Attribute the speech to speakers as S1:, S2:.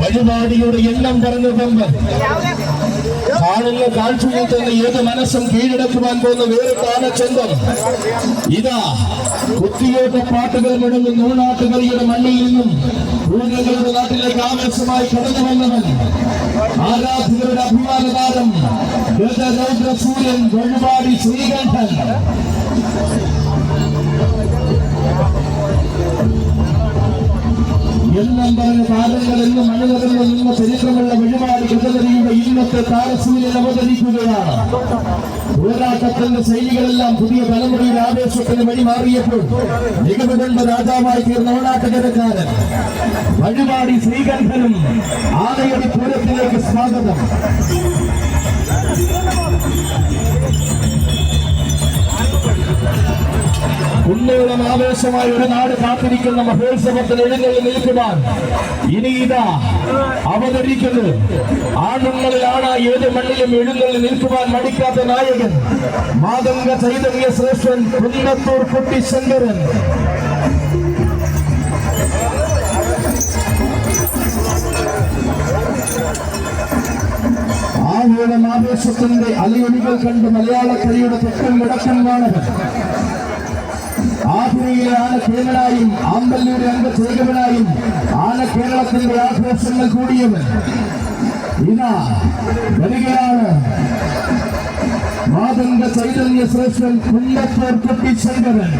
S1: വഴിപാടിയുടെ എല്ലാം പറഞ്ഞുകൊണ്ട് കാണുന്ന കാഴ്ചയിൽ തന്നെ ഏത് മനസ്സും കീഴടക്കുവാൻ പോകുന്ന വേറെ കാലച്ചന്തം ഇതാ കുത്തിയോട്ട പാട്ടുകൾ മുടങ്ങും നൂനാട്ടുകളിയുടെ മണ്ണിൽ നിന്നും പൂർണ്ണകളുടെ നാട്ടിലേക്ക് ആവേശമായി കടന്നു വന്നവൻ ആരാധകരുടെ അഭിമാനതാരം സൂര്യൻ വഴിപാടി ശ്രീകണ്ഠൻ. എല്ലാം പറഞ്ഞ താരങ്ങൾ എന്ന് മണിനകർന്ന് നിന്ന ചരിത്രമുള്ള വഴിപാട് ഗജനരിയുടെ ഇന്നത്തെ താരസൂര്യൻ അവതരിക്കുകയാണ്. പോരാട്ടത്തിന്റെ ശൈലികളെല്ലാം പുതിയ തലമുറയുടെ ആവേശത്തിന് വഴിമാറിയപ്പോൾ മികവ് കൊണ്ട് രാജാവായി തീർന്ന ഓണാട്ടകരക്കാരൻ വഴിപാടി ശ്രീകണ്ഠനും ആനയടി പൂരത്തിലേക്ക് സ്വാഗതം. കുന്നോളം ആവേശമായ ഒരു നാട് കാത്തിരിക്കുന്ന മഹോത്സവത്തിൽ എഴുന്നള്ളി നിൽക്കുവാൻ ഇനി ഇതാ അവതരിക്കുന്നു. ആണുങ്ങളിലാണ് ഏത് മണ്ണിലും എഴുന്നള്ളി നിൽക്കുവാൻ മടിക്കാത്ത നായകൻ മാതംഗ ചൈതന്യ ശ്രേഷ്ഠൻ കുന്നത്തൂർ കുട്ടി ശങ്കരൻ. ആവോളം ആവേശത്തിന്റെ അലയൊലികൾ കണ്ട് മലയാള കളിയുടെ തെക്കൻ മുടക്കൻ കാണുക. ആധുനിയിലെ ആന കേരളായും ആമ്പല്ലൂരെ അംഗചേകവനായും ആന കേരളത്തിന്റെ ആഘോഷങ്ങൾ കൂടിയവൻ ഇതാ വരികയാണ് മാതംഗ ചൈതന്യ ശ്രേഷ്ഠൻ കുന്നത്തൂർ കുട്ടി ശങ്കരൻ.